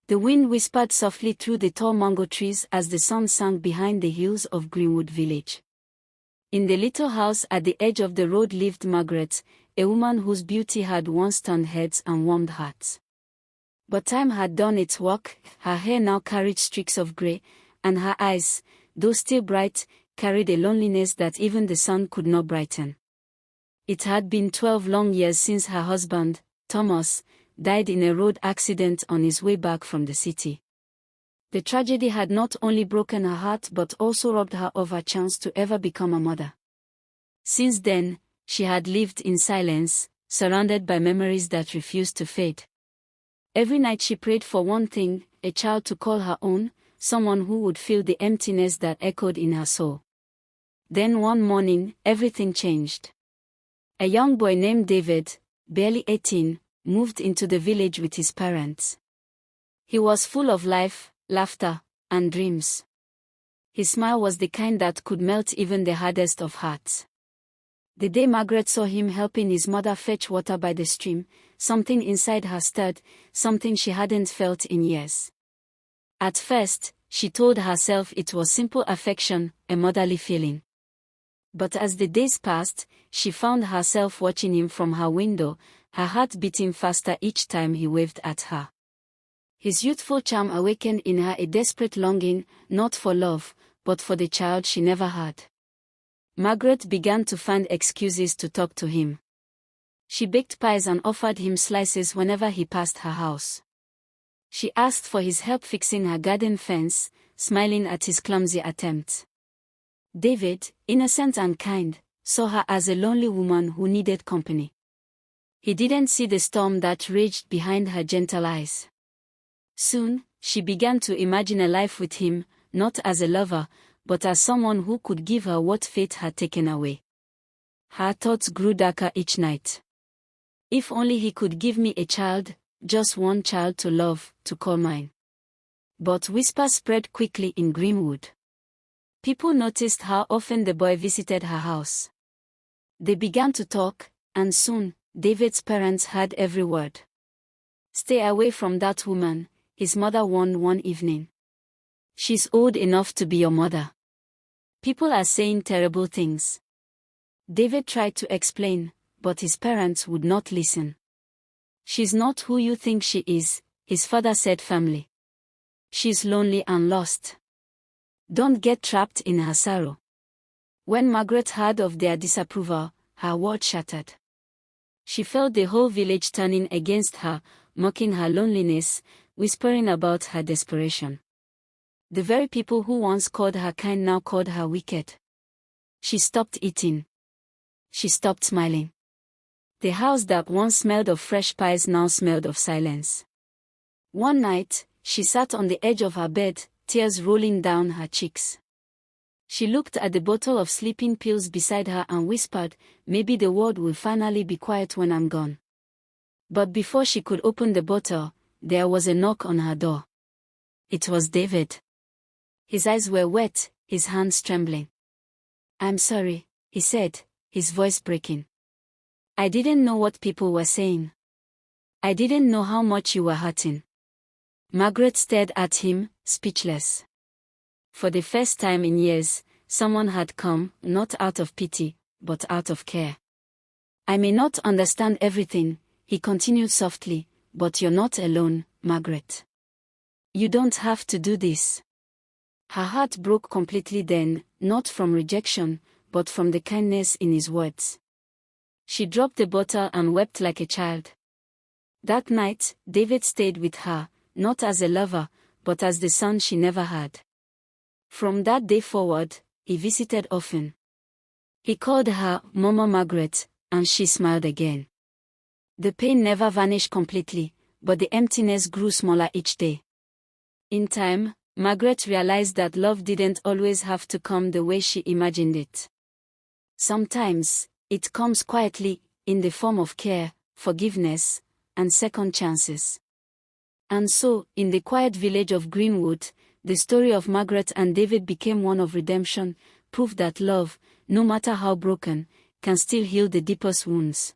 The wind whispered softly through the tall mango trees as the sun sank behind the hills of Greenwood Village. In the little house at the edge of the road lived Margaret, a woman whose beauty had once turned heads and warmed hearts. But time had done its work. Her hair now carried streaks of grey, and her eyes, though still bright, carried a loneliness that even the sun could not brighten. It had been 12 long years since her husband, Thomas, died in a road accident on his way back from the city. The tragedy had not only broken her heart but also robbed her of her chance to ever become a mother. Since then, she had lived in silence, surrounded by memories that refused to fade. Every night she prayed for one thing, a child to call her own, someone who would fill the emptiness that echoed in her soul. Then one morning, everything changed. A young boy named David, barely 18, moved into the village with his parents. He was full of life, laughter, and dreams. His smile was the kind that could melt even the hardest of hearts. The day Margaret saw him helping his mother fetch water by the stream, something inside her stirred, something she hadn't felt in years. At first, she told herself it was simple affection, a motherly feeling. But as the days passed, she found herself watching him from her window, her heart beating faster each time he waved at her. His youthful charm awakened in her a desperate longing, not for love, but for the child she never had. Margaret began to find excuses to talk to him. She baked pies and offered him slices whenever he passed her house. She asked for his help fixing her garden fence, smiling at his clumsy attempts. David, innocent and kind, saw her as a lonely woman who needed company. He didn't see the storm that raged behind her gentle eyes. Soon, she began to imagine a life with him, not as a lover, but as someone who could give her what fate had taken away. Her thoughts grew darker each night. If only he could give me a child, just one child to love, to call mine. But whispers spread quickly in Greenwood. People noticed how often the boy visited her house. They began to talk, and soon, David's parents heard every word. "Stay away from that woman," his mother warned one evening. "She's old enough to be your mother. People are saying terrible things." David tried to explain, but his parents would not listen. "She's not who you think she is," his father said firmly. "She's lonely and lost. Don't get trapped in her sorrow." When Margaret heard of their disapproval, her world shattered. She felt the whole village turning against her, mocking her loneliness, whispering about her desperation. The very people who once called her kind now called her wicked. She stopped eating. She stopped smiling. The house that once smelled of fresh pies now smelled of silence. One night, she sat on the edge of her bed, tears rolling down her cheeks. She looked at the bottle of sleeping pills beside her and whispered, "Maybe the world will finally be quiet when I'm gone." But before she could open the bottle, there was a knock on her door. It was David. His eyes were wet, his hands trembling. "I'm sorry," he said, his voice breaking. "I didn't know what people were saying. I didn't know how much you were hurting." Margaret stared at him, speechless. For the first time in years, someone had come, not out of pity, but out of care. "I may not understand everything," he continued softly, "but you're not alone, Margaret. You don't have to do this." Her heart broke completely then, not from rejection, but from the kindness in his words. She dropped the bottle and wept like a child. That night, David stayed with her, not as a lover, but as the son she never had. From that day forward, he visited often. He called her Mama Margaret, and she smiled again. The pain never vanished completely, but the emptiness grew smaller each day. In time, Margaret realized that love didn't always have to come the way she imagined it. Sometimes, it comes quietly, in the form of care, forgiveness, and second chances. And so, in the quiet village of Greenwood, the story of Margaret and David became one of redemption, proof that love, no matter how broken, can still heal the deepest wounds.